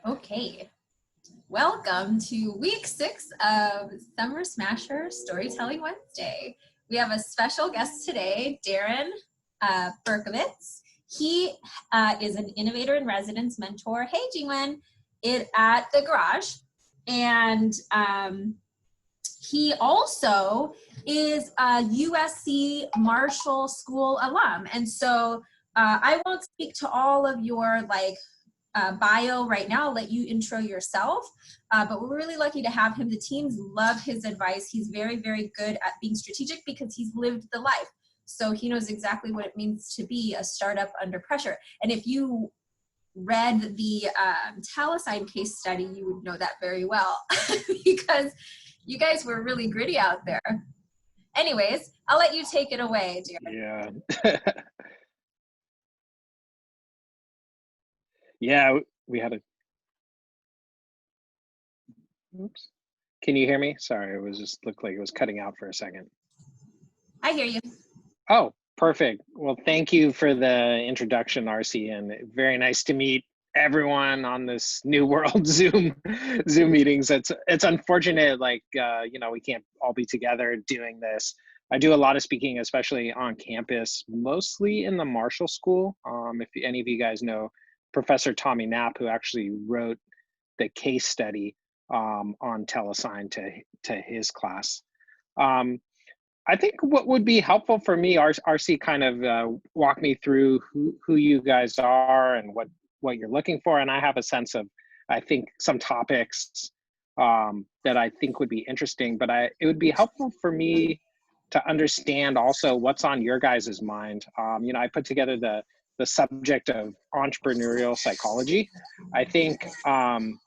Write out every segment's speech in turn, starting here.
Okay, welcome to week 6 of Summer Smasher Storytelling Wednesday. We have a special guest today, Darren Berkovitz. He is an innovator in residence mentor. Hey, Jingwen, at the garage. And he also is a USC Marshall School alum. And so I won't speak to all of your bio right now. I'll let you intro yourself, but we're really lucky to have him. The teams love his advice. He's very, very good at being strategic because he's lived the life. So he knows exactly what it means to be a startup under pressure. And if you read the Telesign case study, you would know that very well because you guys were really gritty out there. Anyways, I'll let you take it away, Darren. Yeah. Yeah, we had a, oops. Can you hear me? Sorry, it was just looked like it was cutting out for a second. I hear you. Oh, perfect. Well, thank you for the introduction, RC, and very nice to meet everyone on this new world Zoom meetings. It's unfortunate, we can't all be together doing this. I do a lot of speaking, especially on campus, mostly in the Marshall School. If any of you guys know Professor Tommy Knapp, who actually wrote the case study on Telesign to his class. I think what would be helpful for me, RC kind of walk me through who you guys are and what you're looking for. And I have a sense of, I think, some topics that I think would be interesting, but it would be helpful for me to understand also what's on your guys' mind. I put together the subject of entrepreneurial psychology. I think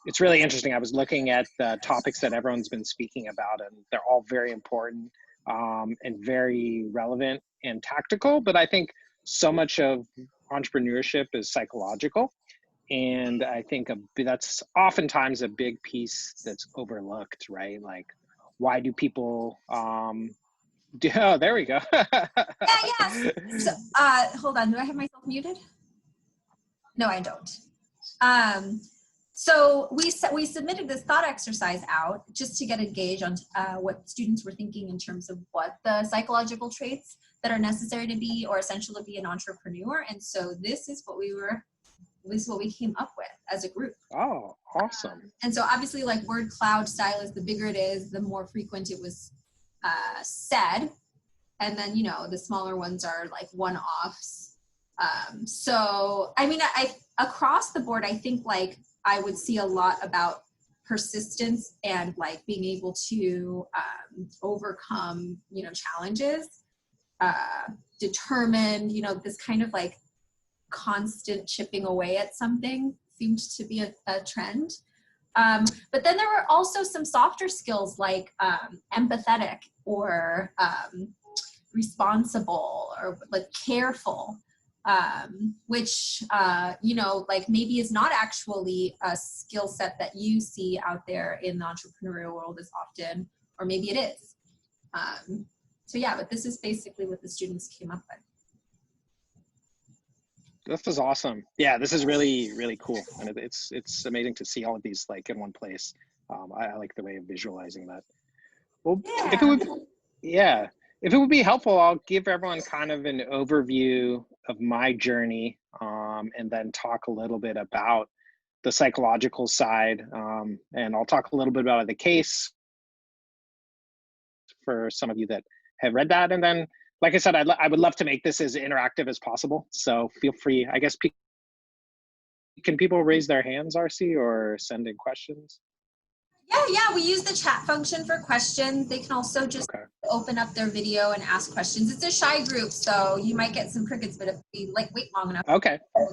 it's really interesting. I was looking at the topics that everyone's been speaking about, and they're all very important and very relevant and tactical. But I think so much of entrepreneurship is psychological. And I think that's oftentimes a big piece that's overlooked, right? Like, why do people oh, there we go. Yeah. So, hold on. Do I have myself muted? No, I don't. So we submitted this thought exercise out just to get a gauge on what students were thinking in terms of what the psychological traits that are necessary to be or essential to be an entrepreneur. And so this is what we came up with as a group. Oh, awesome. And so obviously, like, word cloud style is, the bigger it is, the more frequent it was said. And then, the smaller ones are like one-offs. So, I mean, I across the board, I think like I would see a lot about persistence and like being able to overcome, challenges, determined, this kind of like constant chipping away at something seemed to be a trend. But then there were also some softer skills like empathetic or responsible or like careful, which like maybe is not actually a skill set that you see out there in the entrepreneurial world as often, or maybe it is. So yeah, but this is basically what the students came up with. This is awesome. Yeah, this is really, really cool. And it's amazing to see all of these like in one place. I like the way of visualizing that. Well, Yeah. If it would be helpful, I'll give everyone kind of an overview of my journey and then talk a little bit about the psychological side. And I'll talk a little bit about the case for some of you that have read that. And then, like I said, I would love to make this as interactive as possible. So feel free, I guess, can people raise their hands, RC, or send in questions? Yeah, we use the chat function for questions. They can also just open up their video and ask questions. It's a shy group, so you might get some crickets, but if we wait long enough, we'll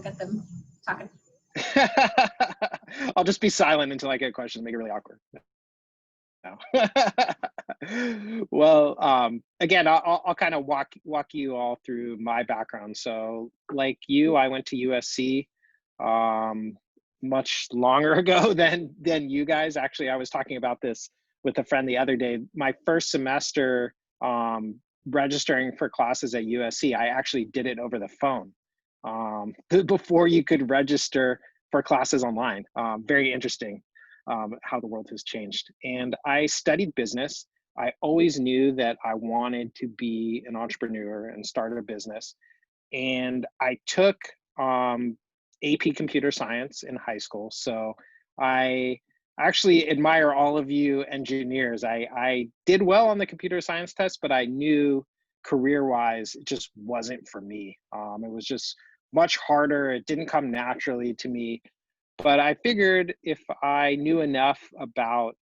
get them talking. I'll just be silent until I get questions, make it really awkward. No. Well, again, I'll kind of walk you all through my background. So like you, I went to USC much longer ago than you guys. Actually, I was talking about this with a friend the other day. My first semester registering for classes at USC, I actually did it over the phone. Before you could register for classes online. Very interesting how the world has changed. And I studied business. I always knew that I wanted to be an entrepreneur and start a business. And I took AP Computer Science in high school. So I actually admire all of you engineers. I did well on the computer science test, but I knew career-wise it just wasn't for me. It was just much harder. It didn't come naturally to me. But I figured if I knew enough about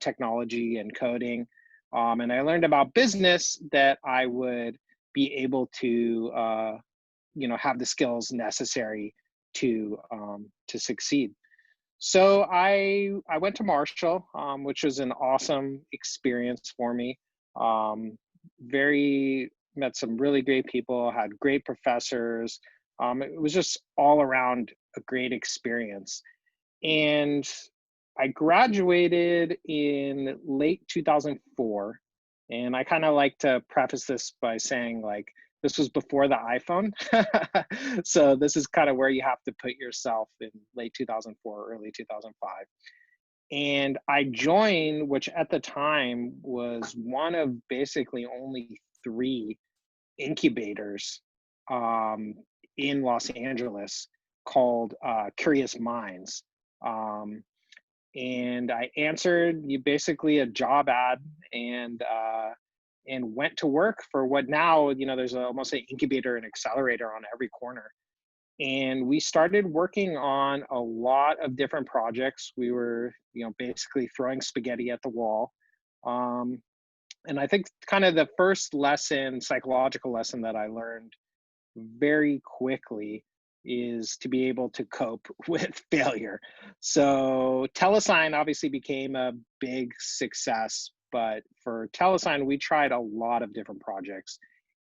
technology and coding, and I learned about business, that I would be able to have the skills necessary to succeed. So I went to Marshall, which was an awesome experience for me. Um, very Met some really great people, had great professors. It was just all around a great experience. And I graduated in late 2004. And I kind of like to preface this by saying, like, this was before the iPhone. So this is kind of where you have to put yourself in late 2004, early 2005. And I joined, which at the time was one of basically only 3 incubators um, in Los Angeles called Curious Minds. Um, and I answered basically a job ad and went to work for what now, there's almost an incubator and accelerator on every corner. And we started working on a lot of different projects. We were, basically throwing spaghetti at the wall. Um, and I think kind of the first lesson, psychological lesson that I learned very quickly is to be able to cope with failure. So Telesign obviously became a big success, but for Telesign, we tried a lot of different projects,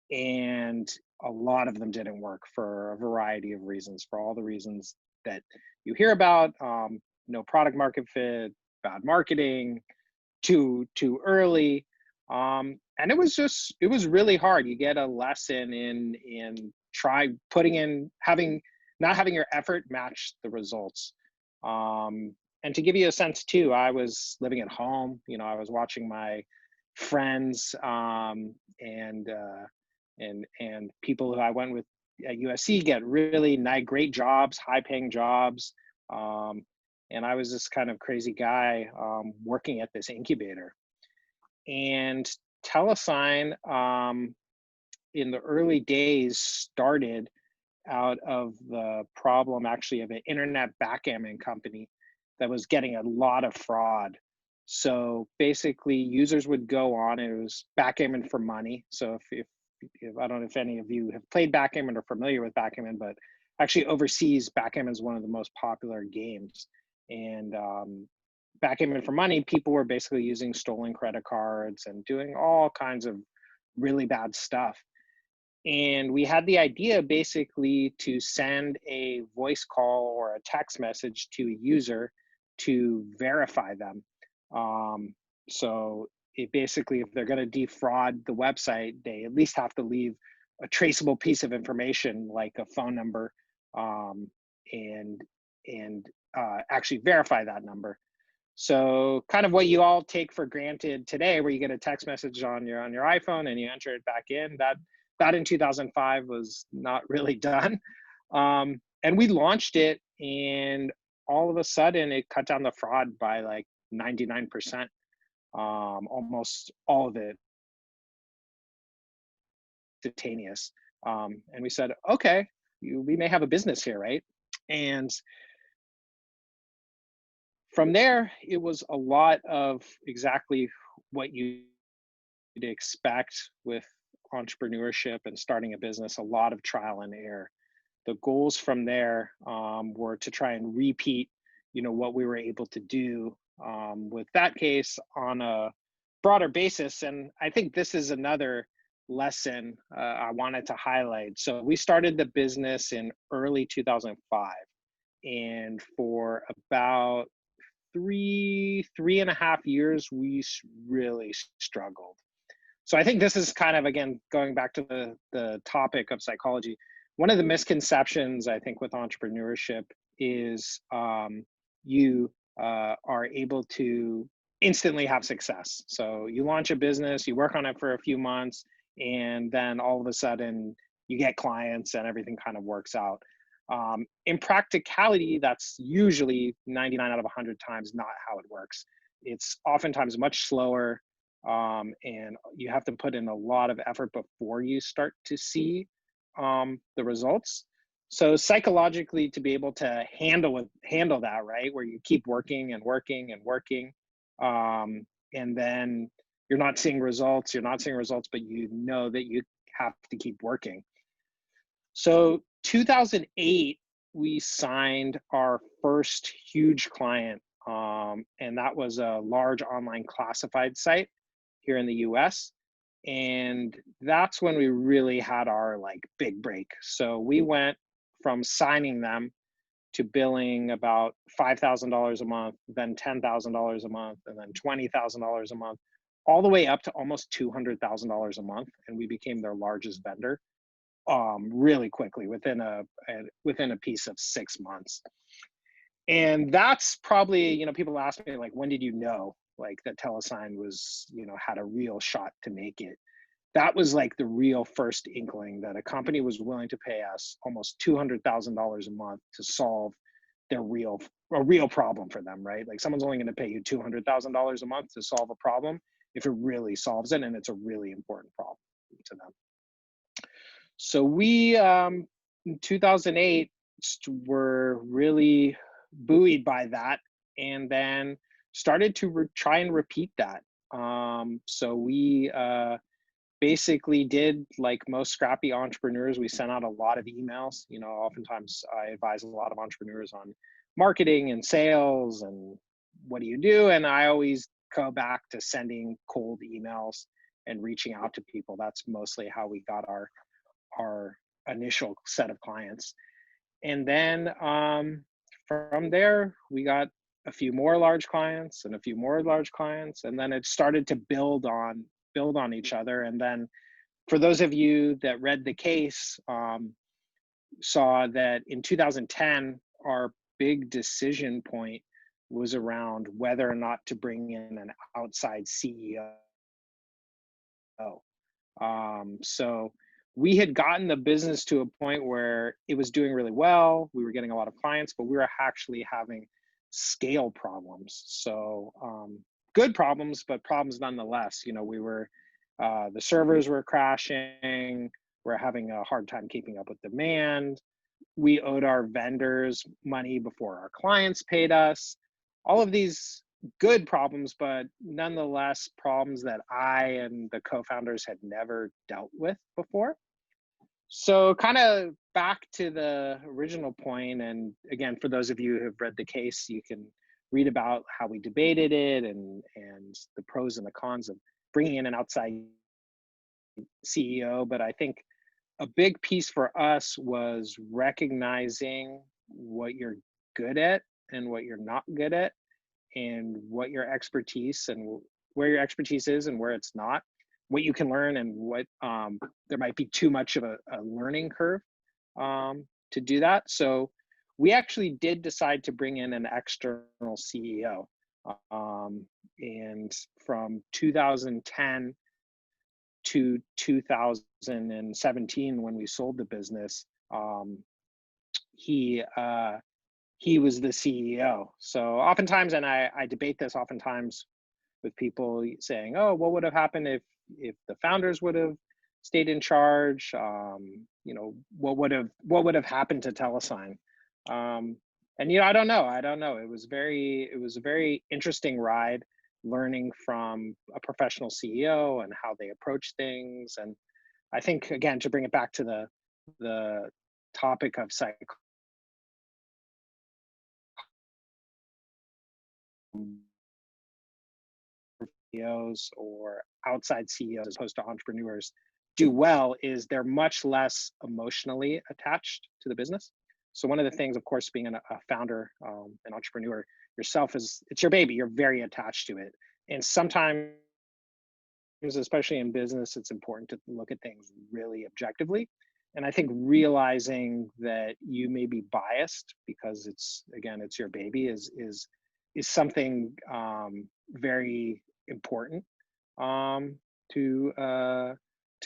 and a lot of them didn't work for a variety of reasons, for all the reasons that you hear about. No product market fit, bad marketing, too early. And it was really hard. You get a lesson in try putting in not having your effort match the results. And to give you a sense too, I was living at home. I was watching my friends and people who I went with at USC get really nice, great jobs, high paying jobs. And I was this kind of crazy guy working at this incubator. And Telesign in the early days started out of the problem actually of an internet backgammon company that was getting a lot of fraud. So basically users would go on, and it was backgammon for money. So if I don't know if any of you have played backgammon or familiar with backgammon, but actually overseas, backgammon is one of the most popular games. And backgammon for money, people were basically using stolen credit cards and doing all kinds of really bad stuff. And we had the idea basically to send a voice call or a text message to a user to verify them. So it basically, if they're going to defraud the website, they at least have to leave a traceable piece of information like a phone number, and actually verify that number. So kind of what you all take for granted today, where you get a text message on your iPhone and you enter it back in, that in 2005 was not really done. And we launched it, and all of a sudden it cut down the fraud by like 99%, almost all of it instantaneous. And we said, okay, we may have a business here, right? And from there, it was a lot of exactly what you'd expect with entrepreneurship and starting a business, a lot of trial and error. The goals from there were to try and repeat, what we were able to do with that case on a broader basis. And I think this is another lesson I wanted to highlight. So we started the business in early 2005. And for about 3.5 years, we really struggled. So I think this is kind of, again, going back to the topic of psychology. One of the misconceptions I think with entrepreneurship is you are able to instantly have success. So you launch a business, you work on it for a few months, and then all of a sudden you get clients and everything kind of works out. In practicality, that's usually 99 out of 100 times not how it works. It's oftentimes much slower, and you have to put in a lot of effort before you start to see the results. So psychologically, to be able to handle that, right, where you keep working and working and working, and then you're not seeing results, but you know that you have to keep working. So 2008, we signed our first huge client, and that was a large online classified site here in the US. And that's when we really had our like big break. So we went from signing them to billing about $5,000 a month, then $10,000 a month, and then $20,000 a month, all the way up to almost $200,000 a month. And we became their largest vendor really quickly within a piece of 6 months. And that's probably, people ask me like, when did you know like that Telesign was, had a real shot to make it? That was like the real first inkling that a company was willing to pay us almost $200,000 a month to solve a real problem for them, right? Like someone's only going to pay you $200,000 a month to solve a problem if it really solves it and it's a really important problem to them. So we, in 2008, were really buoyed by that, and then started to try and repeat that. So we basically did like most scrappy entrepreneurs. We sent out a lot of emails. Oftentimes I advise a lot of entrepreneurs on marketing and sales and what do you do? And I always go back to sending cold emails and reaching out to people. That's mostly how we got our initial set of clients. And then from there, we got a few more large clients and a few more large clients. And then it started to build on each other. And then for those of you that read the case, saw that in 2010, our big decision point was around whether or not to bring in an outside CEO. So we had gotten the business to a point where it was doing really well. We were getting a lot of clients, but we were actually having scale problems. So good problems, but problems nonetheless. We were, the servers were crashing. We're having a hard time keeping up with demand. We owed our vendors money before our clients paid us. All of these good problems, but nonetheless problems that I and the co-founders had never dealt with before. So kind of back to the original point, and again, for those of you who have read the case, you can read about how we debated it and the pros and the cons of bringing in an outside CEO. But I think a big piece for us was recognizing what you're good at and what you're not good at, and what your expertise and where your expertise is and where it's not, what you can learn and what there might be too much of a learning curve to do that. So we actually did decide to bring in an external CEO. And from 2010 to 2017, when we sold the business, he was the CEO. So oftentimes, and I debate this oftentimes with people saying, "Oh, what would have happened if the founders would have stayed in charge? What would have happened to Telesign?" And I don't know. It was a very interesting ride, learning from a professional CEO and how they approach things. And I think, again, to bring it back to the topic of psychology, CEOs or outside CEOs as opposed to entrepreneurs do well is they're much less emotionally attached to the business. So one of the things, of course, being a founder, an entrepreneur yourself, is it's your baby. You're very attached to it. And sometimes, especially in business, it's important to look at things really objectively. And I think realizing that you may be biased because it's your baby is something very important um, to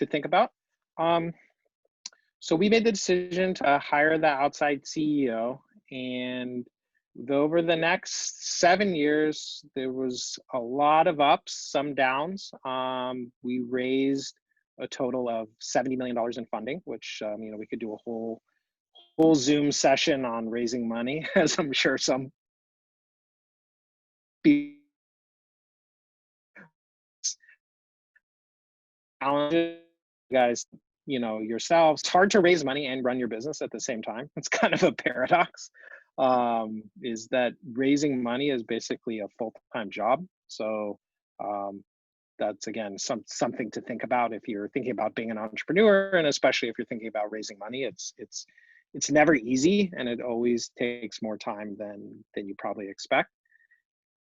think about. Um, so we made the decision to hire the outside CEO, and over the next 7 years, there was a lot of ups, some downs. We raised a total of $70 million in funding, which we could do a whole Zoom session on raising money, as I'm sure some people challenges guys yourselves. It's hard to raise money and run your business at the same time. It's kind of a paradox. Is that raising money is basically a full-time job. So um, that's again something to think about if you're thinking about being an entrepreneur, and especially if you're thinking about raising money. It's never easy, and it always takes more time than you probably expect.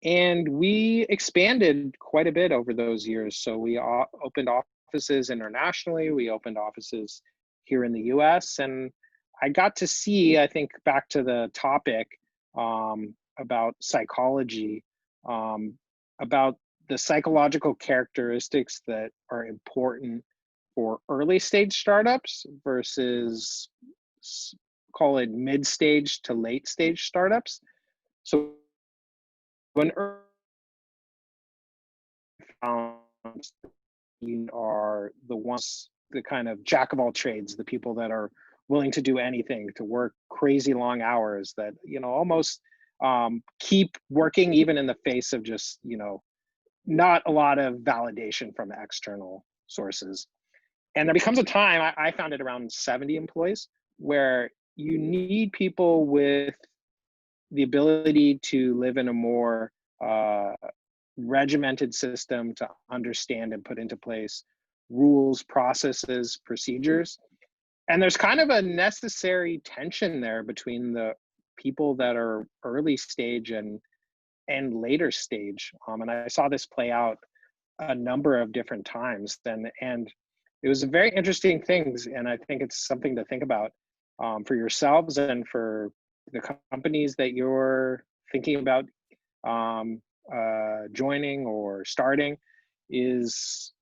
And we expanded quite a bit over those years. So we opened offices internationally. We opened offices here in the US. And I got to see, I think back to the topic about psychology, about the psychological characteristics that are important for early stage startups versus call it mid stage to late stage startups. So when found you are the ones, the kind of jack of all trades, the people that are willing to do anything, to work crazy long hours, that almost keep working even in the face of just not a lot of validation from external sources. And there becomes a time, I found it around 70 employees, where you need people with the ability to live in a more regimented system, to understand and put into place rules, processes, procedures. And there's kind of a necessary tension there between the people that are early stage and later stage. And I saw this play out a number of different times. And it was a very interesting things. And I think it's something to think about for yourselves and for the companies that you're thinking about joining or starting. Is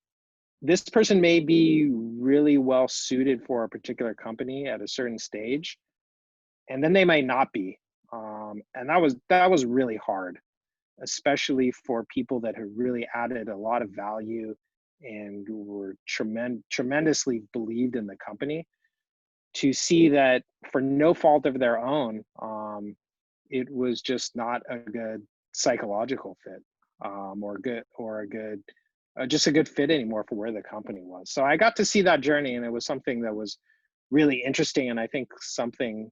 this person may be really well suited for a particular company at a certain stage, and then they might not be. And that was really hard, especially for people that have really added a lot of value and were tremendously believed in the company, to see that for no fault of their own, it was just not a good psychological fit, just a good fit anymore for where the company was. So I got to see that journey, and it was something that was really interesting, and I think something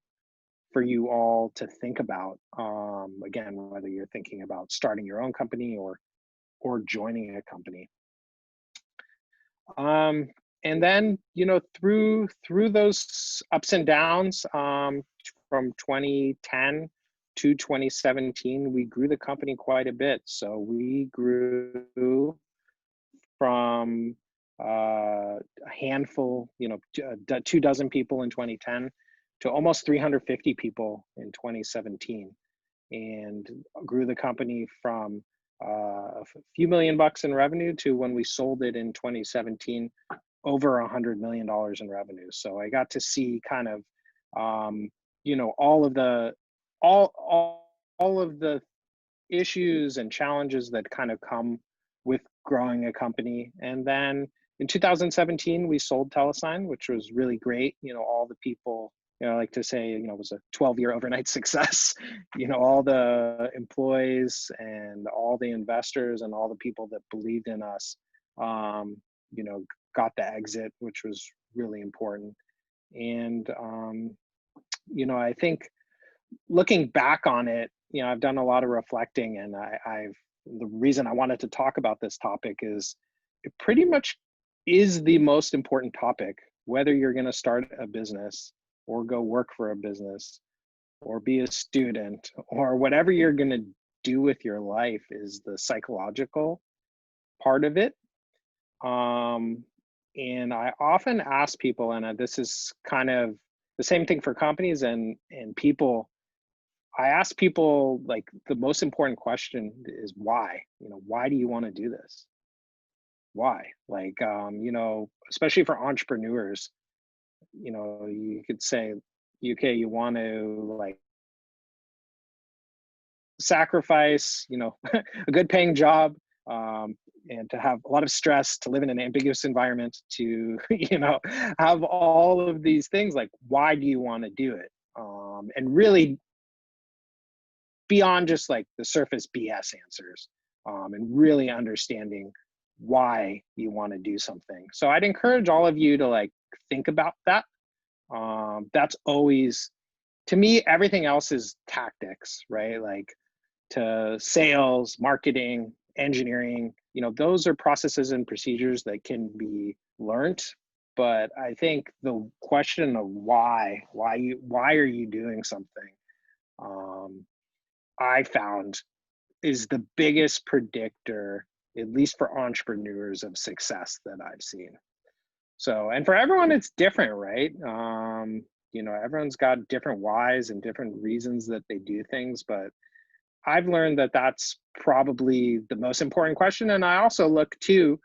for you all to think about. Again, whether you're thinking about starting your own company or joining a company. And then through those ups and downs, from 2010 to 2017, we grew the company quite a bit. So we grew from a handful, 2 dozen people in 2010 to almost 350 people in 2017, and grew the company from a few $1 million in revenue to, when we sold it in 2017, over $100 million in revenue. So I got to see kind of all of the all of the issues and challenges that kind of come with growing a company. And then in 2017, we sold Telesign, which was really great. All the people, I like to say, it was a 12-year overnight success. All the employees and all the investors and all the people that believed in us, got the exit, which was really important. And, I think looking back on it, I've done a lot of reflecting, and the reason I wanted to talk about this topic is it pretty much is the most important topic, whether you're going to start a business or go work for a business or be a student or whatever you're going to do with your life, is the psychological part of it. And I often ask people, and this is kind of the same thing for companies and people. I ask people, like, the most important question is why. Why do you want to do this? Why? Like, especially for entrepreneurs, you could say, okay, you want to, like, sacrifice, a good paying job, um, and to have a lot of stress, to live in an ambiguous environment, to, have all of these things. Like, why do you want to do it? And really, beyond just like the surface BS answers, and really understanding why you want to do something. So I'd encourage all of you to, like, think about that. That's always, to me, everything else is tactics, right? Like, to sales, marketing, engineering, those are processes and procedures that can be learned. But I think the question of why are you doing something, um, I found, is the biggest predictor, at least for entrepreneurs, of success that I've seen. So, and for everyone, it's different, right? Everyone's got different whys and different reasons that they do things, but I've learned that that's probably the most important question. And I also look too,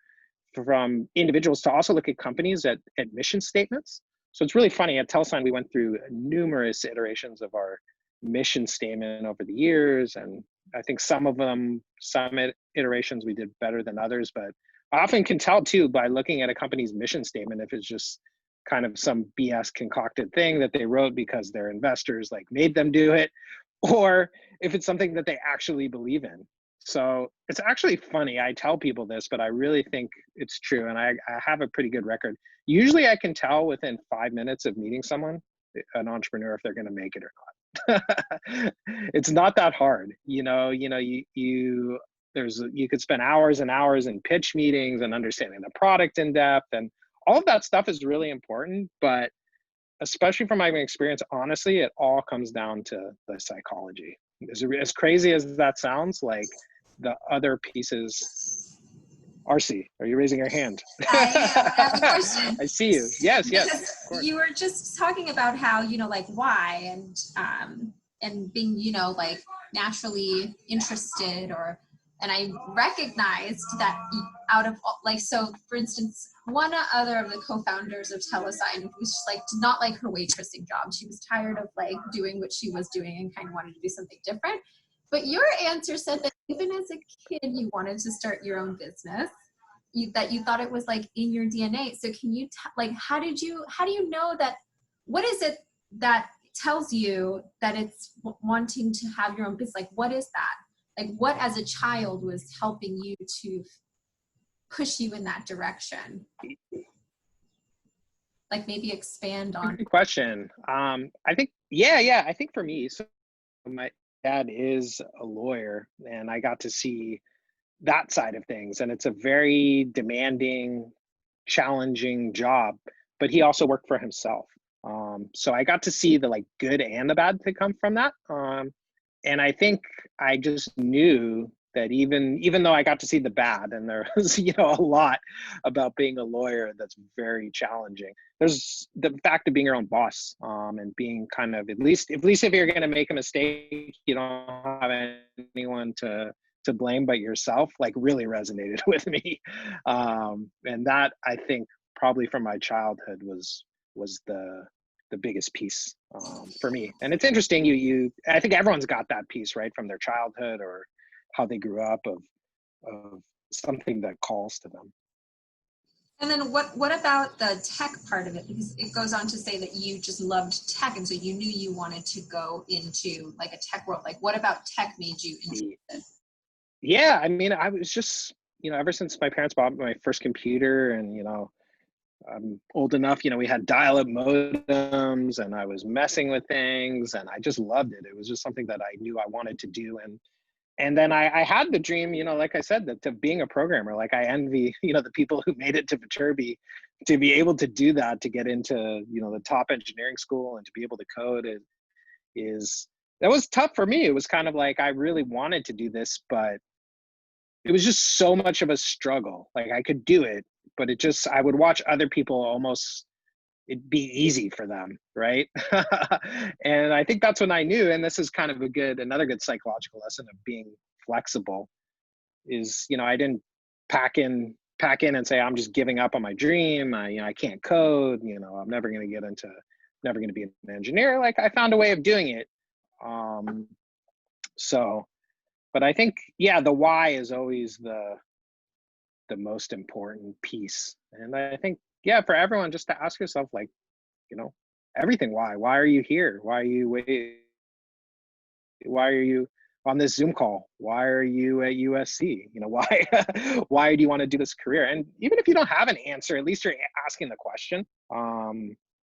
from individuals, to also look at companies at mission statements. So it's really funny. At Telesign, we went through numerous iterations of our mission statement over the years. And I think some iterations we did better than others, but I often can tell too by looking at a company's mission statement if it's just kind of some BS concocted thing that they wrote because their investors, like, made them do it, or if it's something that they actually believe in. So it's actually funny. I tell people this, but I really think it's true. And I have a pretty good record. Usually I can tell within 5 minutes of meeting someone, an entrepreneur, if they're going to make it or not. It's not that hard. You could spend hours and hours in pitch meetings and understanding the product in depth, and all of that stuff is really important. But especially from my experience, honestly, it all comes down to the psychology. As crazy as that sounds, like, the other pieces. RC, are you raising your hand? I have a question. I see you. Yes, Because of course. you were just talking about how, like, why, and being, like, naturally interested, and I recognized that out of, like, so for instance, one other of the co-founders of Telesign was just, like, did not like her waitressing job. She was tired of, like, doing what she was doing and kind of wanted to do something different. But your answer said that even as a kid, you wanted to start your own business, that you thought it was, like, in your DNA. So can you, how do you know that, what is it that tells you that it's wanting to have your own business? Like, what is that? Like, what as a child was helping you to push you in that direction? Like, maybe expand on. Good question. I think, I think for me, so my dad is a lawyer, and I got to see that side of things. And it's a very demanding, challenging job, but he also worked for himself. So I got to see the, like, good and the bad that come from that. And I think I just knew that even though I got to see the bad, and there was, a lot about being a lawyer that's very challenging. There's the fact of being your own boss, and being kind of, at least if you're going to make a mistake, you don't have anyone to blame but yourself, like, really resonated with me. And that, I think, probably from my childhood was the biggest piece, for me. And it's interesting, I think everyone's got that piece, right, from their childhood or how they grew up, of something that calls to them. And then what about the tech part of it? Because it goes on to say that you just loved tech, and so you knew you wanted to go into, like, a tech world. Like, what about tech made you interested? Yeah, I mean, I was just, ever since my parents bought my first computer, and, I'm old enough, we had dial-up modems, and I was messing with things, and I just loved it. It was just something that I knew I wanted to do. And then I had the dream, like I said, that to being a programmer. Like, I envy, the people who made it to Viterbi, to be able to do that, to get into, the top engineering school, and to be able to code that was tough for me. It was kind of like, I really wanted to do this, but it was just so much of a struggle. Like, I could do it, but it just, I would watch other people almost, it'd be easy for them, right? And I think that's when I knew, and this is kind of another good psychological lesson of being flexible is, I didn't pack in and say, I'm just giving up on my dream. I can't code, I'm never going to never going to be an engineer. Like, I found a way of doing it. So, but I think, yeah, the why is always the most important piece. And I think, yeah, for everyone, just to ask yourself, like, everything. Why are you here? Why are you on this Zoom call? Why are you at USC? Why why do you want to do this career? And even if you don't have an answer, at least you're asking the question.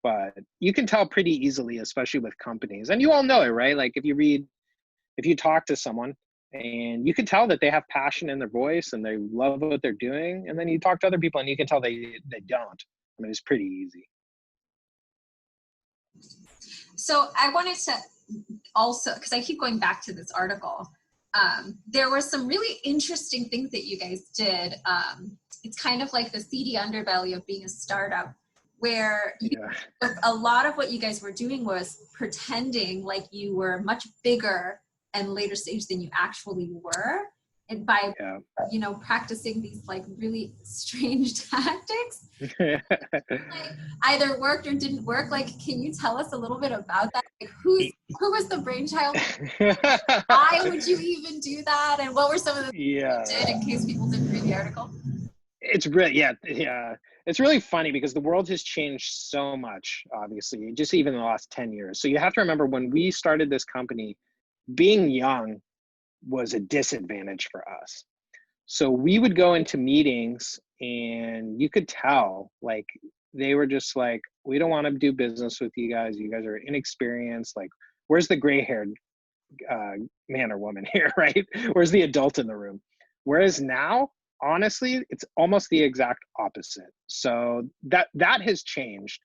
But you can tell pretty easily, especially with companies, and you all know it, right? Like, if you talk to someone and you can tell that they have passion in their voice and they love what they're doing, and then you talk to other people and you can tell they don't. I mean, it's pretty easy. So I wanted to also, because I keep going back to this article, there were some really interesting things that you guys did. It's kind of like the seedy underbelly of being a startup, where a lot of what you guys were doing was pretending like you were much bigger and later stage than you actually were. And by, practicing these like really strange tactics, like, either worked or didn't work. Like, can you tell us a little bit about that? Like, who was the brainchild? Why would you even do that? And what were some of the things you did, in case people didn't read the article? It's really, it's really funny because the world has changed so much, obviously, just even in the last 10 years. So you have to remember, when we started this company, being young was a disadvantage for us. So we would go into meetings and you could tell, like, they were just like, we don't want to do business with you guys. You guys are inexperienced. Like, where's the gray-haired man or woman here, right? Where's the adult in the room? Whereas now, honestly, it's almost the exact opposite. So that has changed.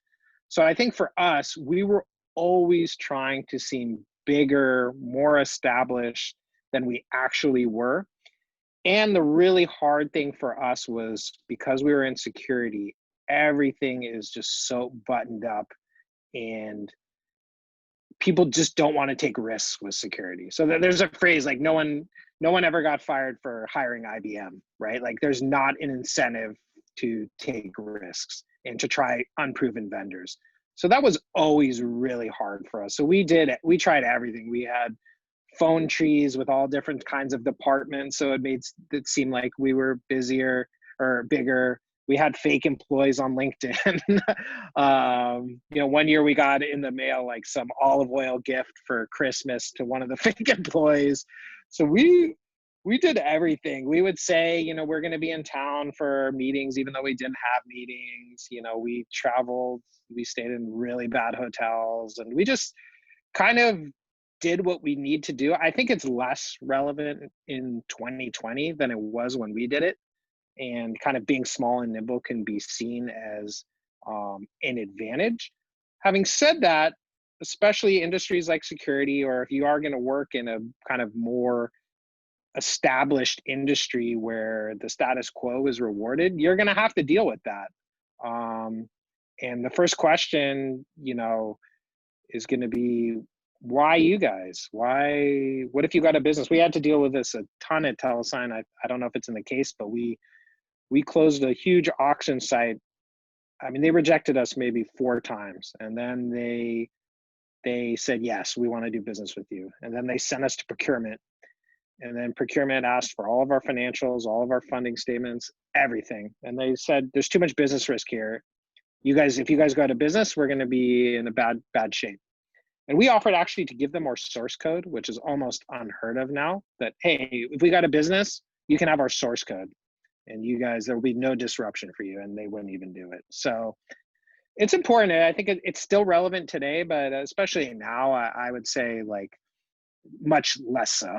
So I think for us, we were always trying to seem bigger, more established than we actually were. And the really hard thing for us was, because we were in security, everything is just so buttoned up, and people just don't want to take risks with security. So there's a phrase like, no one ever got fired for hiring IBM, right? Like, there's not an incentive to take risks and to try unproven vendors. So that was always really hard for us. So we tried everything. We had phone trees with all different kinds of departments, so it made it seem like we were busier or bigger. We had fake employees on LinkedIn. One year we got in the mail like some olive oil gift for Christmas to one of the fake employees. So we did everything. We would say, we're going to be in town for meetings, even though we didn't have meetings. We traveled, we stayed in really bad hotels, and we just kind of did what we need to do. I think it's less relevant in 2020 than it was when we did it. And kind of being small and nimble can be seen as an advantage. Having said that, especially industries like security, or if you are going to work in a kind of more established industry where the status quo is rewarded, you're going to have to deal with that. And the first question, is going to be, why you guys? What if you got a business? We had to deal with this a ton at Telesign. I don't know if it's in the case, but we closed a huge auction site. I mean, they rejected us maybe 4 times, and then they said, yes, we want to do business with you. And then they sent us to procurement, and then procurement asked for all of our financials, all of our funding statements, everything. And they said, there's too much business risk here. If you guys go out of business, we're going to be in a bad shape. And we offered actually to give them our source code, which is almost unheard of now, that, hey, if we got a business, you can have our source code, and you guys, there will be no disruption for you. And they wouldn't even do it. So it's important. I think it's still relevant today, but especially now, I would say, like, much less so.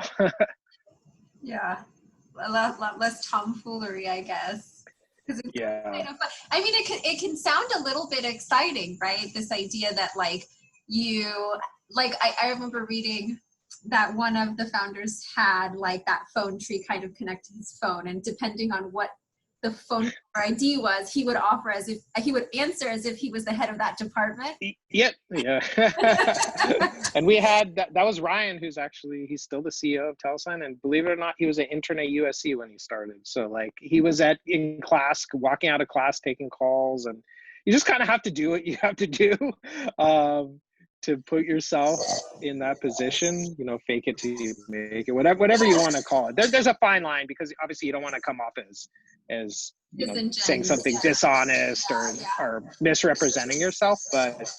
Yeah, a lot less tomfoolery, I guess. Yeah. Kind of, I mean, it can sound a little bit exciting, right? This idea that, like, I remember reading that one of the founders had, like, that phone tree kind of connected to his phone, and depending on what the phone number ID was, he would offer as if he would answer as if he was the head of that department. Yep. Yeah. And we had that was Ryan, who's actually, he's still the CEO of Telesign, and believe it or not, he was an intern at USC when he started. So like he was in class, walking out of class, taking calls, and you just kind of have to do what you have to do to put yourself in that position, you know, fake it till you make it, whatever you want to call it. There's a fine line, because obviously you don't want to come off as you know, saying something dishonest or misrepresenting yourself, but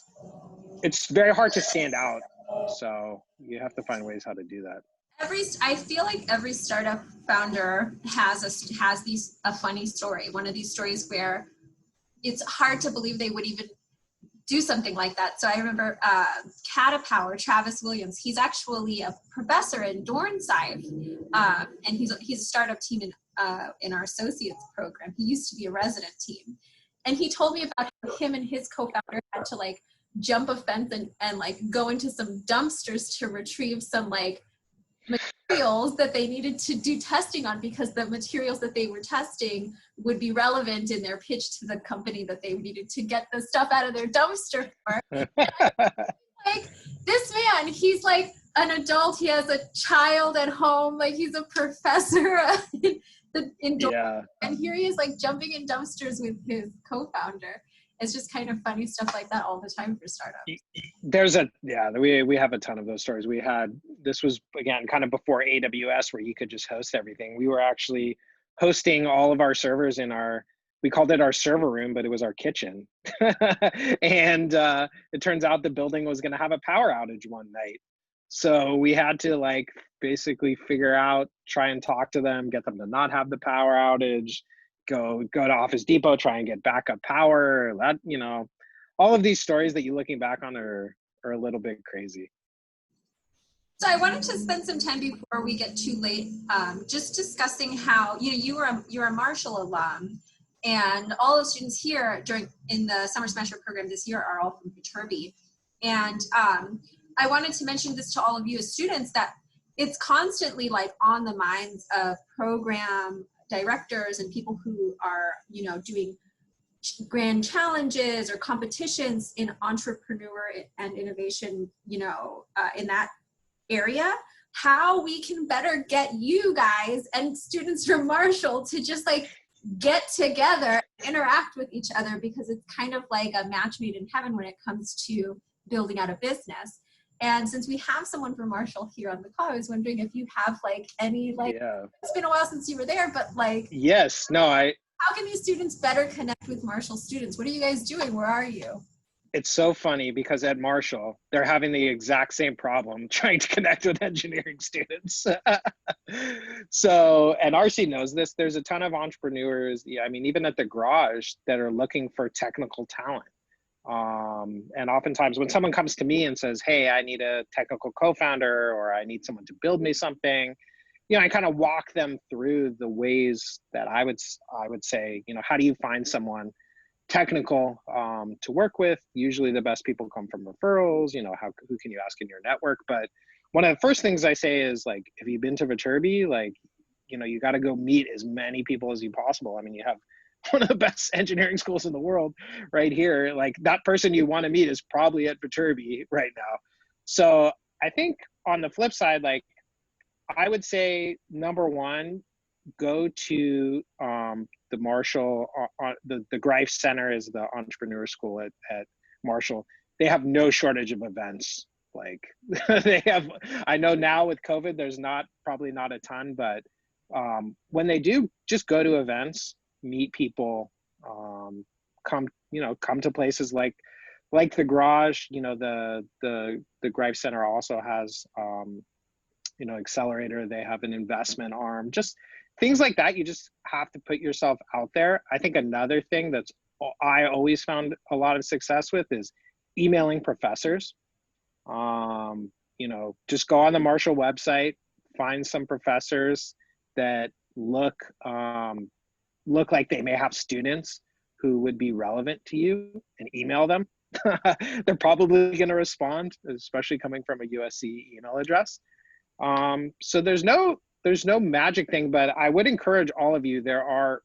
it's very hard to stand out. So you have to find ways how to do that. I feel like every startup founder has a funny story. One of these stories where it's hard to believe they would even do something like that. So I remember Catapower, Travis Williams, he's actually a professor in Dornsife, and he's a startup team in our associates program. He used to be a resident team. And he told me about how him and his co-founder had to like jump a fence and like go into some dumpsters to retrieve some like materials that they needed to do testing on, because the materials that they were testing would be relevant in their pitch to the company that they needed to get the stuff out of their dumpster for. Like, this man, he's like an adult, he has a child at home, like he's a professor and here he is like jumping in dumpsters with his co-founder. It's just kind of funny stuff like that all the time for startups. We have a ton of those stories. This was, again, kind of before AWS, where you could just host everything. We were actually hosting all of our servers we called it our server room, but it was our kitchen. And it turns out the building was going to have a power outage one night. So we had to like basically try and talk to them, get them to not have the power outage, go to Office Depot, try and get backup power. That, you know, all of these stories that you're looking back on are a little bit crazy. So I wanted to spend some time before we get too late, just discussing how, you know, you're a Marshall alum, and all the students here in the Summer Smasher program this year are all from Viterbi. And I wanted to mention this to all of you as students, that it's constantly like on the minds of program directors and people who are, you know, doing grand challenges or competitions in entrepreneur and innovation, you know, in that area, how we can better get you guys and students from Marshall to just like get together, interact with each other, because it's kind of like a match made in heaven when it comes to building out a business. And since we have someone from Marshall here on the call, I was wondering if you have like any, like, it's been a while since you were there, but like, yes, no, how can these students better connect with Marshall students? What are you guys doing? Where are you? It's so funny, because at Marshall, they're having the exact same problem trying to connect with engineering students. So, and RC knows this, there's a ton of entrepreneurs, I mean, even at the garage, that are looking for technical talent. And oftentimes when someone comes to me and says, hey, I need a technical co-founder, or I need someone to build me something, you know, I kind of walk them through the ways that I would say, you know, how do you find someone technical to work with? Usually the best people come from referrals, you know, who can you ask in your network? But one of the first things I say is, like, if you've been to Viterbi, like, you know, you got to go meet as many people as you possible. I mean, you have one of the best engineering schools in the world right here. Like, that person you want to meet is probably at Viterbi right now. So I think on the flip side, like, I would say, number one, go to the Marshall, the Greif Center is the entrepreneur school at Marshall. They have no shortage of events. Like, they have, I know now with COVID, there's probably not a ton, but when they do, just go to events, meet people, come to places like the garage. You know, the Greif Center also has you know, accelerator. They have an investment arm, just things like that. You just have to put yourself out there. I think another thing I always found a lot of success with is emailing professors. You know, just go on the Marshall website, find some professors that look like they may have students who would be relevant to you, and email them. They're probably going to respond, especially coming from a USC email address. So there's no magic thing, but I would encourage all of you. There are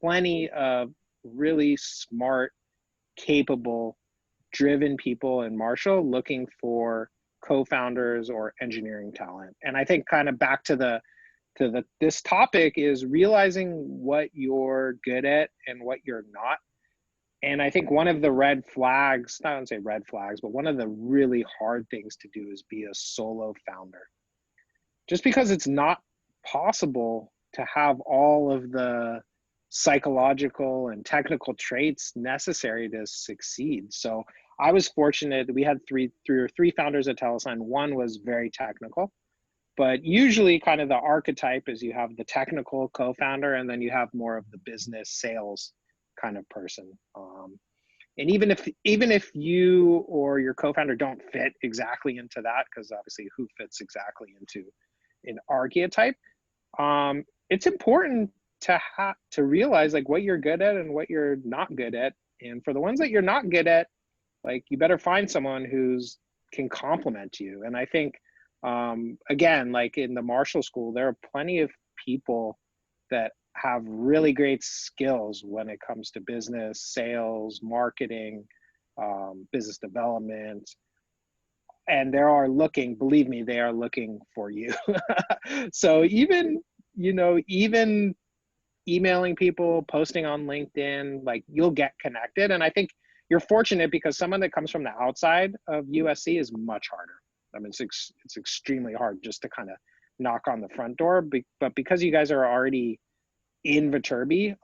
plenty of really smart, capable, driven people in Marshall looking for co-founders or engineering talent. And I think kind of back to this topic is realizing what you're good at and what you're not. And I think one of the red flags, not to say red flags, but one of the really hard things to do is be a solo founder. Just because it's not possible to have all of the psychological and technical traits necessary to succeed. So I was fortunate. We had three or three founders at Telesign. One was very technical, but usually kind of the archetype is you have the technical co-founder and then you have more of the business sales kind of person. And even if you or your co-founder don't fit exactly into that, because obviously who fits exactly into an archetype, it's important to realize like what you're good at and what you're not good at. And for the ones that you're not good at, like you better find someone who's can complement you. And I think again, like in the Marshall School, there are plenty of people that have really great skills when it comes to business, sales, marketing, business development. And they are looking, believe me, they are looking for you. So even, even emailing people, posting on LinkedIn, like you'll get connected. And I think you're fortunate because someone that comes from the outside of USC is much harder. I mean, it's extremely hard just to kind of knock on the front door. But because you guys are already in Viterbi,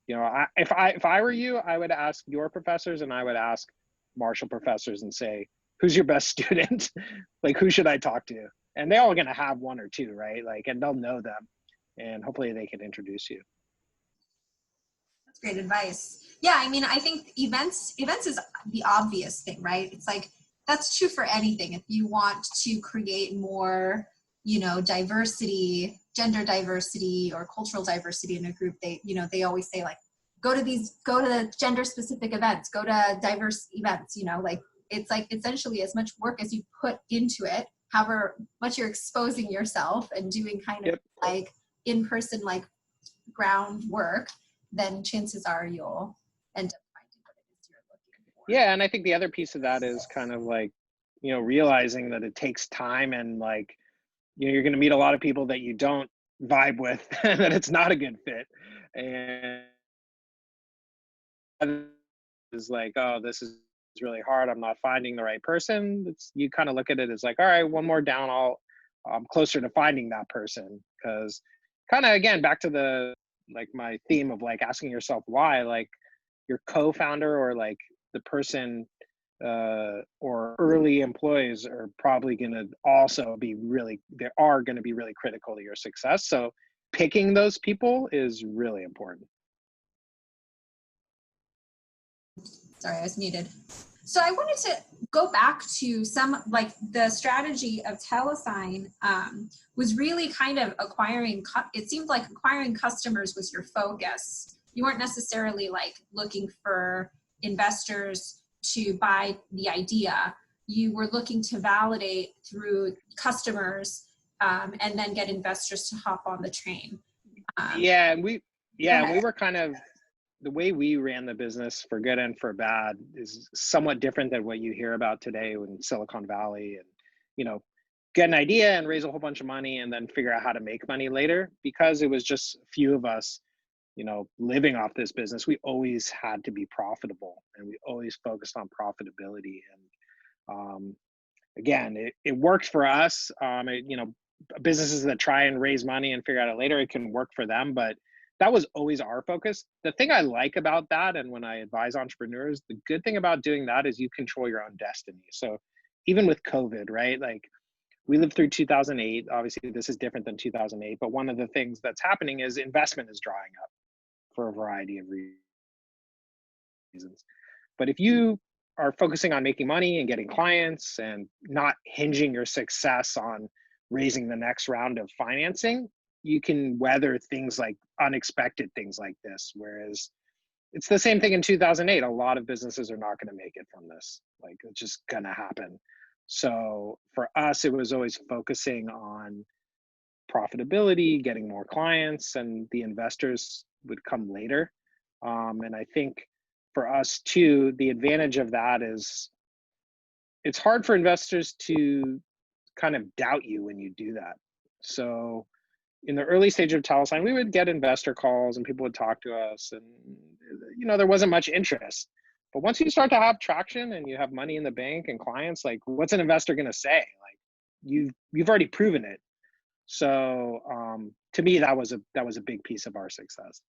if I were you, I would ask your professors and I would ask Marshall professors and say, who's your best student? Like, who should I talk to? And they're all going to have one or two, right? Like, and they'll know them and hopefully they can introduce you. That's great advice. Yeah, I mean, I think events is the obvious thing, right? It's like, that's true for anything. If you want to create more, diversity, gender diversity or cultural diversity in a group, they always say like, go to the gender specific events, go to diverse events, like it's like essentially as much work as you put into it, however much you're exposing yourself and doing kind of like in-person like groundwork, then chances are you'll end up finding what it is you're looking for. Yeah, and I think the other piece of that is kind of like, realizing that it takes time and like, you're going to meet a lot of people that you don't vibe with and that it's not a good fit. And is like, oh, this is really hard. I'm not finding the right person. You kind of look at it as like, all right, one more down, I'm closer to finding that person. Because kind of again, back to my theme of like asking yourself why, like your co-founder or like the person or early employees are probably going to also be they are going to be really critical to your success. So picking those people is really important. Sorry, I was muted. So I wanted to go back to some, like the strategy of Telesign was really kind of it seemed like acquiring customers was your focus. You weren't necessarily like looking for investors to buy the idea. You were looking to validate through customers and then get investors to hop on the train. We were kind of, the way we ran the business for good and for bad is somewhat different than what you hear about today in Silicon Valley and, get an idea and raise a whole bunch of money and then figure out how to make money later. Because it was just a few of us, living off this business, we always had to be profitable and we always focused on profitability. And again, it worked for us. Businesses that try and raise money and figure out it later, it can work for them, but that was always our focus. The thing I like about that, and when I advise entrepreneurs, the good thing about doing that is you control your own destiny. So even with COVID, right? Like we lived through 2008. Obviously, this is different than 2008, but one of the things that's happening is investment is drying up for a variety of reasons. But if you are focusing on making money and getting clients and not hinging your success on raising the next round of financing, you can weather things like unexpected things like this. Whereas it's the same thing in 2008. A lot of businesses are not going to make it from this. Like it's just going to happen. So for us, it was always focusing on profitability, getting more clients, and the investors would come later. And I think for us too, the advantage of that is it's hard for investors to kind of doubt you when you do that. So in the early stage of Telesign, we would get investor calls and people would talk to us, and there wasn't much interest. But once you start to have traction and you have money in the bank and clients, like, what's an investor going to say? Like, you've already proven it. So to me, that was a big piece of our success.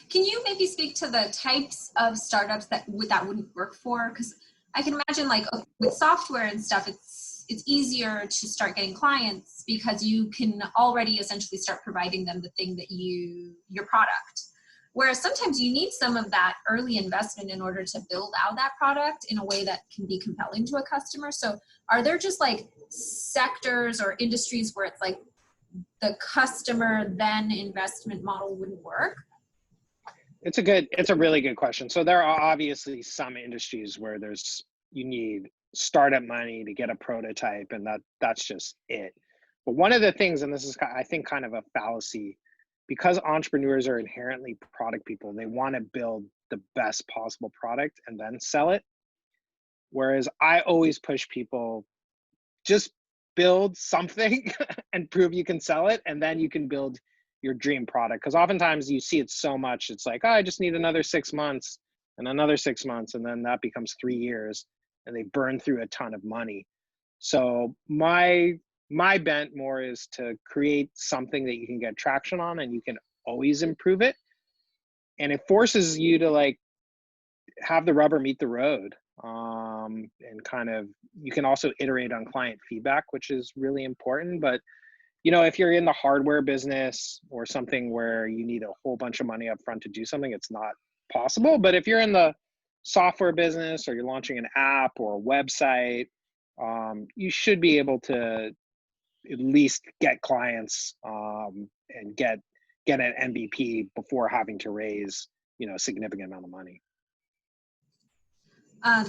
Can you maybe speak to the types of startups that wouldn't work for? Because I can imagine, like, with software and stuff, it's easier to start getting clients because you can already essentially start providing them the thing that your product. Whereas sometimes you need some of that early investment in order to build out that product in a way that can be compelling to a customer. So are there just like sectors or industries where it's like the customer then investment model wouldn't work? It's a really good question. So there are obviously some industries where you need startup money to get a prototype, and that's just it. But one of the things, and this is, I think, kind of a fallacy, because entrepreneurs are inherently product people, they want to build the best possible product and then sell it. Whereas I always push people, just build something and prove you can sell it, and then you can build your dream product. Because oftentimes you see it so much, it's like, oh, I just need another 6 months and another 6 months, and then that becomes 3 years, and they burn through a ton of money. So my bent more is to create something that you can get traction on and you can always improve it. And it forces you to, like, have the rubber meet the road. And kind of, you can also iterate on client feedback, which is really important. But if you're in the hardware business or something where you need a whole bunch of money up front to do something, it's not possible. But if you're in the software business or you're launching an app or a website, you should be able to at least get clients and get an MVP before having to raise a significant amount of money.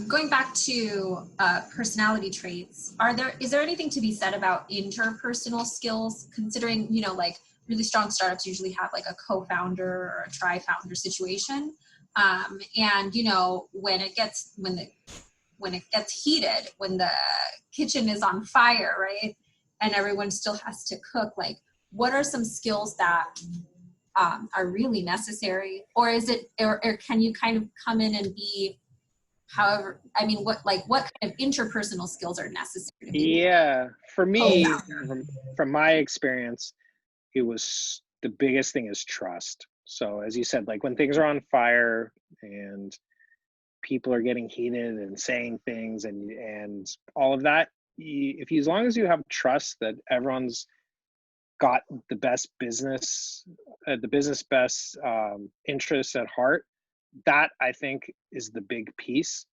Going back to personality traits, is there anything to be said about interpersonal skills, considering, like, really strong startups usually have like a co-founder or a tri-founder situation. And when it gets heated, when the kitchen is on fire, right? And everyone still has to cook, like, what are some skills that are really necessary? Or can you kind of come in and be, however, I mean, what kind of interpersonal skills are necessary? Yeah, for me, from my experience, it was, the biggest thing is trust. So as you said, like, when things are on fire and people are getting heated and saying things and all of that, as long as you have trust that everyone's got the best business, best interests at heart, that, I think, is the big piece.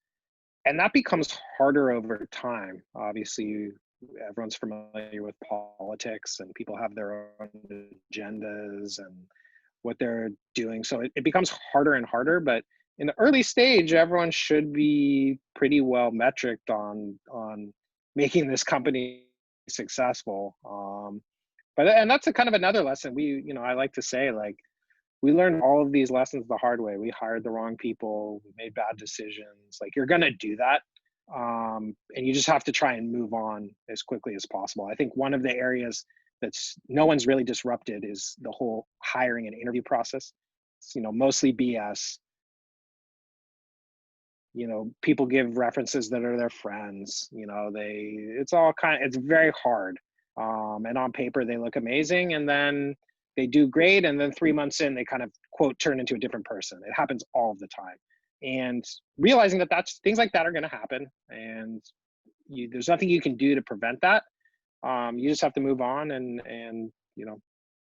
And that becomes harder over time. Obviously, everyone's familiar with politics and people have their own agendas and what they're doing. So it becomes harder and harder. But in the early stage, everyone should be pretty well metriced on making this company successful. And that's a kind of another lesson. I like to say, like, we learned all of these lessons the hard way. We hired the wrong people, we made bad decisions. Like, you're gonna do that. And you just have to try and move on as quickly as possible. I think one of the areas that's no one's really disrupted is the whole hiring and interview process. It's, mostly BS. People give references that are their friends. It's very hard. And on paper, they look amazing. And then they do great, and then 3 months in, they kind of, quote, turn into a different person. It happens all the time. And realizing that things like that are going to happen, and there's nothing you can do to prevent that. You just have to move on and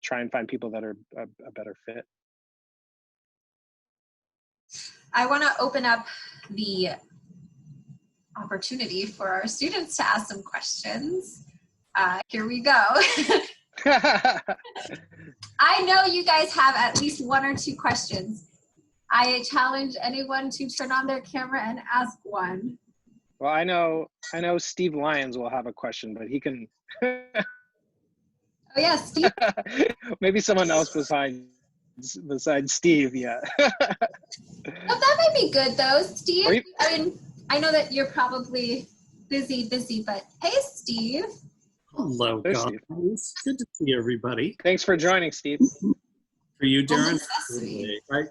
try and find people that are a better fit. I want to open up the opportunity for our students to ask some questions. Here we go. I know you guys have at least 1 or 2 questions. I challenge anyone to turn on their camera and ask one. Well, I know Steve Lyons will have a question, but he can. Oh yeah, Steve. Maybe someone else behind besides Steve. Yeah. Well, that might be good though, Steve. Or you- I mean, I know that you're probably busy, but hey, Steve. Hello, There's guys. Steve. Good to see everybody. Thanks for joining, Steve. For you, Oh, Darren. that's so sweet. Right?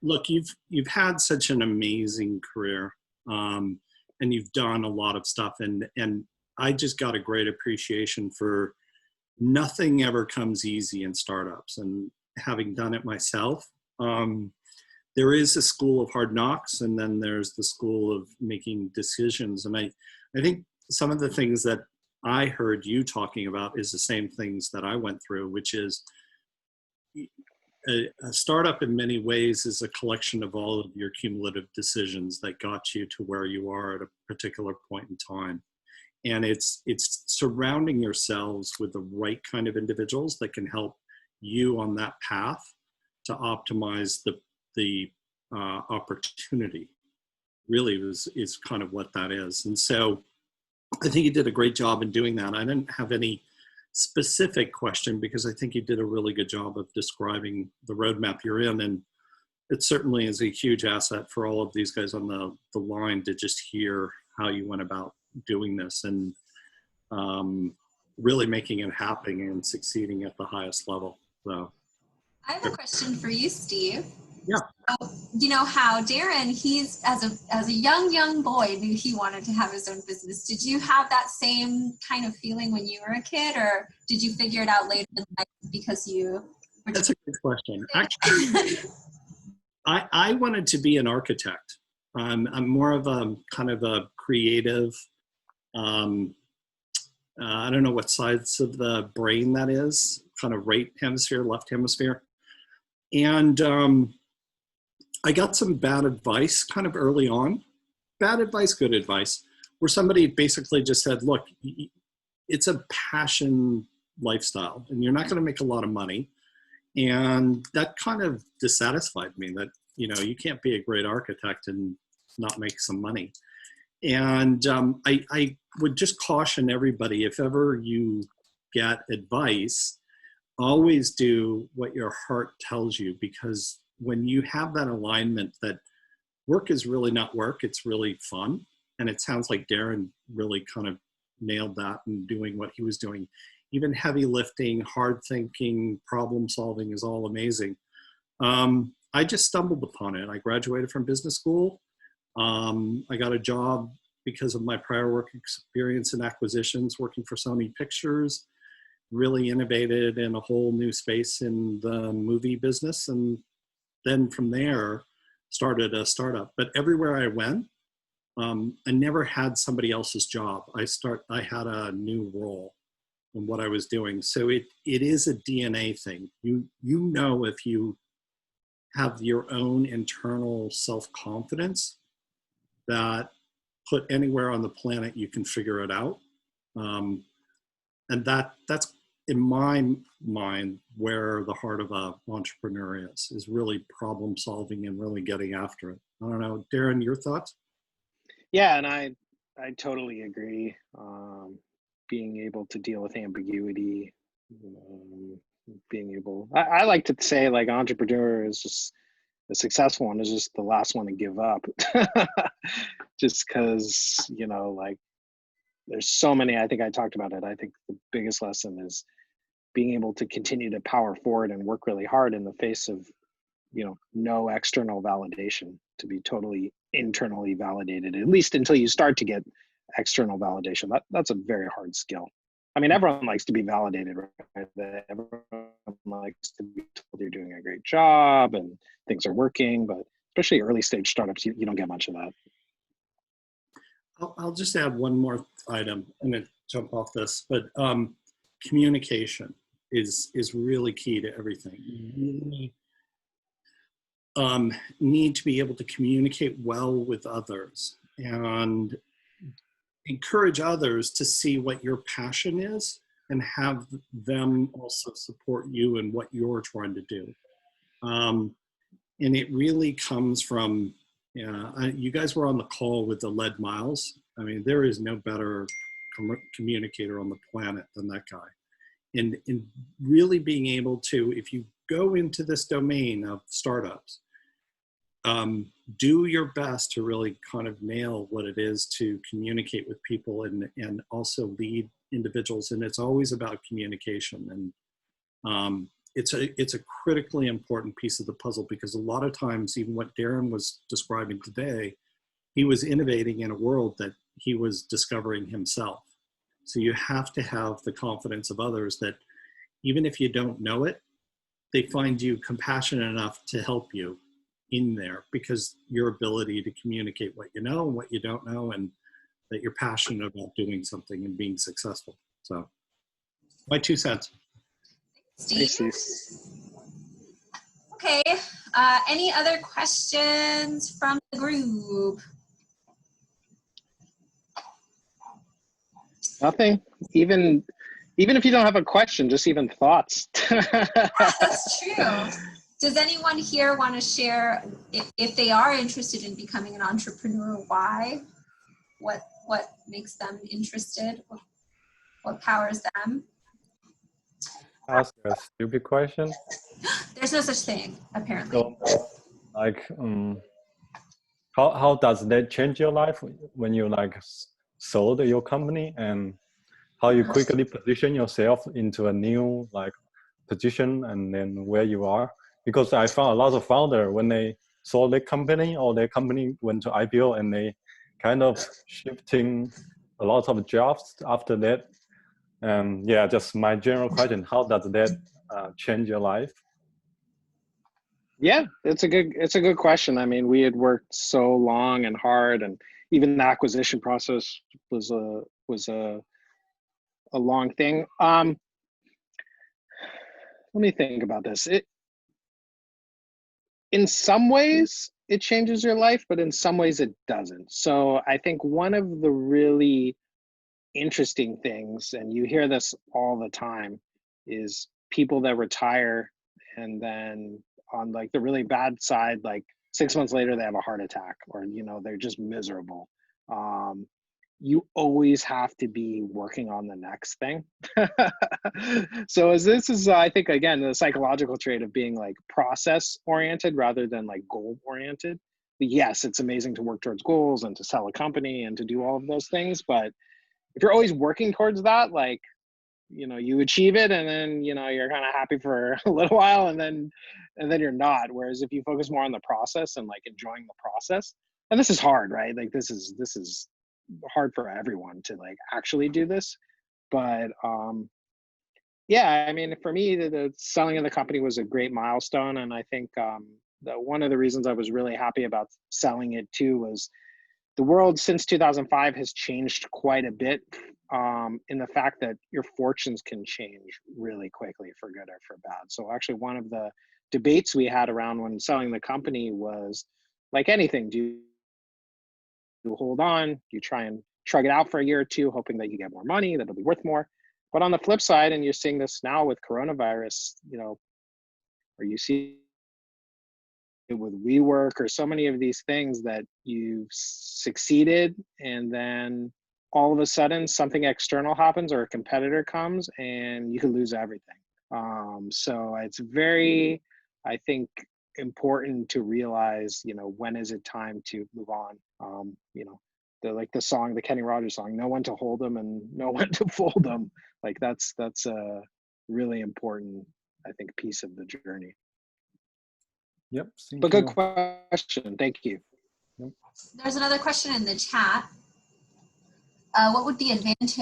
Look, you've had such an amazing career, and you've done a lot of stuff, and I just got a great appreciation for nothing ever comes easy in startups, and having done it myself. There is a school of hard knocks, and then there's the school of making decisions. And I think some of the things that I heard you talking about is the same things that I went through, which is a startup in many ways is a collection of all of your cumulative decisions that got you to where you are at a particular point in time. And it's surrounding yourselves with the right kind of individuals that can help you on that path to optimize the opportunity. Really is kind of what that is. And so I think you did a great job in doing that. I didn't have any specific question because I think you did a really good job of describing the roadmap you're in. And it certainly is a huge asset for all of these guys on the line to just hear how you went about doing this and really making it happen and succeeding at the highest level. So I have a question for you, Steve. Yeah. So, you know how Darren, he's as a young boy knew he wanted to have his own business. Did you have that same kind of feeling when you were a kid, or did you figure it out later in life because you were? That's a good question. Actually, I wanted to be an architect. I'm more of a kind of a creative. I don't know what sides of the brain that is, kind of right hemisphere, left hemisphere. And I got some bad advice kind of early on. Bad advice, good advice, where somebody basically just said, look, it's a passion lifestyle and you're not going to make a lot of money. And that kind of dissatisfied me that, you can't be a great architect and not make some money. And I would just caution everybody, if ever you get advice, always do what your heart tells you, because when you have that alignment that work is really not work, it's really fun. And it sounds like Darren really kind of nailed that in doing what he was doing. Even heavy lifting, hard thinking, problem solving is all amazing. I just stumbled upon it. I graduated from business school. I got a job because of my prior work experience in acquisitions, working for Sony Pictures, really innovated in a whole new space in the movie business. And then from there, started a startup. But everywhere I went, I never had somebody else's job. I had a new role in what I was doing. So it is a DNA thing. You know, if you have your own internal self-confidence, that put anywhere on the planet, you can figure it out. And that's in my mind where the heart of an entrepreneur is really problem solving and really getting after it. I don't know, Darren, your thoughts? Yeah, and I totally agree. Being able to deal with ambiguity, being able, I like to say like entrepreneur is just the successful one is just the last one to give up. Just because, like there's so many, I think I talked about it. I think the biggest lesson is being able to continue to power forward and work really hard in the face of, no external validation, to be totally internally validated, at least until you start to get external validation. That's a very hard skill. I mean, everyone likes to be validated, right? Everyone likes to be told you're doing a great job and things are working, but especially early stage startups, you don't get much of that. I'll just add one more item. I'm going to jump off this, but communication is really key to everything. You really need to be able to communicate well with others and encourage others to see what your passion is and have them also support you in what you're trying to do. And it really comes from, you guys were on the call with the Lead Miles. I mean, there is no better communicator on the planet than that guy. and really being able to, if you go into this domain of startups, do your best to really kind of nail what it is to communicate with people and also lead individuals. And it's always about communication. And it's a critically important piece of the puzzle, because a lot of times, even what Darren was describing today, he was innovating in a world that he was discovering himself. So you have to have the confidence of others that even if you don't know it, they find you compassionate enough to help you in there, because your ability to communicate what you know and what you don't know, and that you're passionate about doing something and being successful. So my 2 cents. Steve? Thanks, Steve. Okay, any other questions from the group? Nothing. Even if you don't have a question, just even thoughts. That's true. Does anyone here want to share, if they are interested in becoming an entrepreneur, why? What makes them interested? What powers them? Ask a stupid question. There's no such thing, apparently. So, like, how does that change your life when you like sold your company, and how you quickly position yourself into a new like position and then where you are? Because I found a lot of founders, when they sold their company or their company went to IPO, and they kind of shifting a lot of jobs after that. Yeah, just my general question: how does that change your life? Yeah, it's a good question. I mean, we had worked so long and hard, and even the acquisition process was a long thing. Let me think about this. In some ways it changes your life, but in some ways it doesn't. So I think one of the really interesting things, and you hear this all the time, is people that retire and then on like the really bad side, like 6 months later they have a heart attack, or they're just miserable. You always have to be working on the next thing. So as this is, I think, again, the psychological trait of being like process oriented rather than like goal oriented. But yes, it's amazing to work towards goals and to sell a company and to do all of those things. But if you're always working towards that, like, you achieve it, and then, you're kind of happy for a little while, and then you're not. Whereas if you focus more on the process and like enjoying the process, and this is hard, right? Like this is hard for everyone to like actually do this. But yeah, I mean, for me, the selling of the company was a great milestone. And I think one of the reasons I was really happy about selling it too was the world since 2005 has changed quite a bit, in the fact that your fortunes can change really quickly for good or for bad. So actually one of the debates we had around when selling the company was, like anything, do you hold on, you try and shrug it out for a year or two, hoping that you get more money, that it'll be worth more. But on the flip side, and you're seeing this now with coronavirus, or you see it with WeWork or so many of these things, that you've succeeded and then all of a sudden something external happens or a competitor comes and you can lose everything. So it's very, I think, important to realize, when is it time to move on? The song, the Kenny Rogers song, know when to hold them and know when to fold them. Like that's a really important, I think, piece of the journey. Yep. But good question. Thank you. Yep. There's another question in the chat. What would the advantage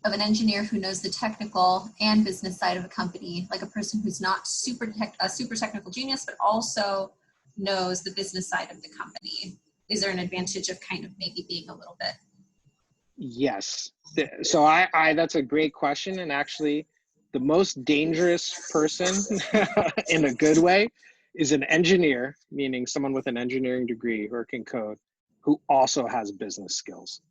of an engineer who knows the technical and business side of a company, like a person who's not a super technical genius, but also knows the business side of the company? Is there an advantage of kind of maybe being a little bit? Yes. So I that's a great question. And actually the most dangerous person in a good way is an engineer, meaning someone with an engineering degree who can code, who also has business skills.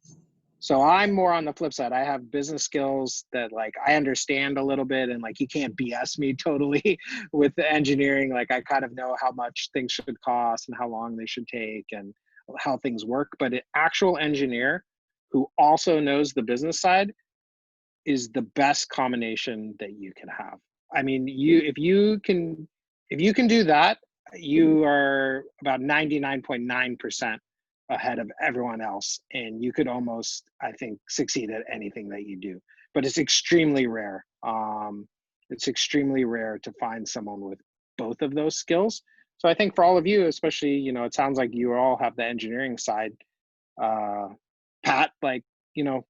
So I'm more on the flip side. I have business skills that like I understand a little bit, and like you can't BS me totally with the engineering. Like I kind of know how much things should cost and how long they should take and how things work. But an actual engineer who also knows the business side is the best combination that you can have. I mean, if you can do that, you are about 99.9% ahead of everyone else, and you could almost, I think, succeed at anything that you do. But it's extremely rare. It's extremely rare to find someone with both of those skills. So I think for all of you, especially, you know, it sounds like you all have the engineering side. Pat, like, you know,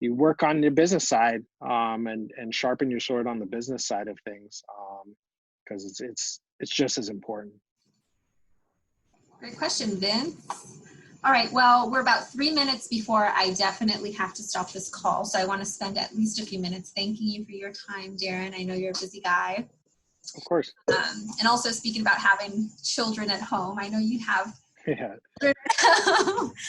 you work on the business side, and sharpen your sword on the business side of things, because it's just as important. Great question, Vince. All right, well, we're about 3 minutes before I definitely have to stop this call. So I want to spend at least a few minutes thanking you for your time, Darren. I know you're a busy guy. Of course. And also speaking about having children at home, I know you have. Yeah.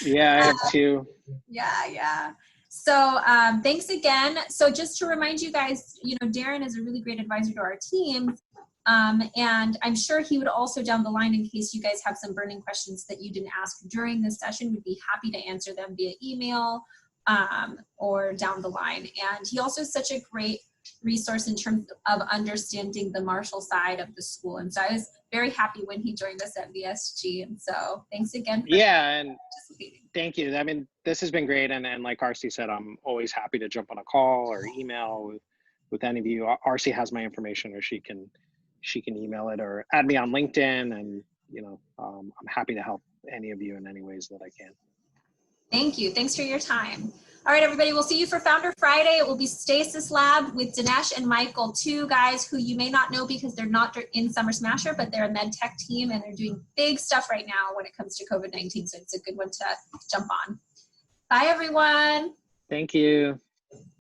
Yeah, I have 2. Yeah. So thanks again. So just to remind you guys, you know, Darren is a really great advisor to our team. And I'm sure he would also down the line, in case you guys have some burning questions that you didn't ask during this session, would be happy to answer them via email or down the line. And he also is such a great resource in terms of understanding the Marshall side of the school. And so I was very happy when he joined us at VSG. And so thanks again for participating. Thank you. I mean, this has been great. And like RC said, I'm always happy to jump on a call or email with any of you. RC has my information, or she can email it or add me on LinkedIn. And, you know, I'm happy to help any of you in any ways that I can. Thank you. Thanks for your time. All right, everybody, we'll see you for Founder Friday. It will be Stasis Lab with Dinesh and Michael, 2 guys who you may not know because they're not in Summer Smasher, but they're a med tech team and they're doing big stuff right now when it comes to COVID-19. So it's a good one to jump on. Bye, everyone. Thank you.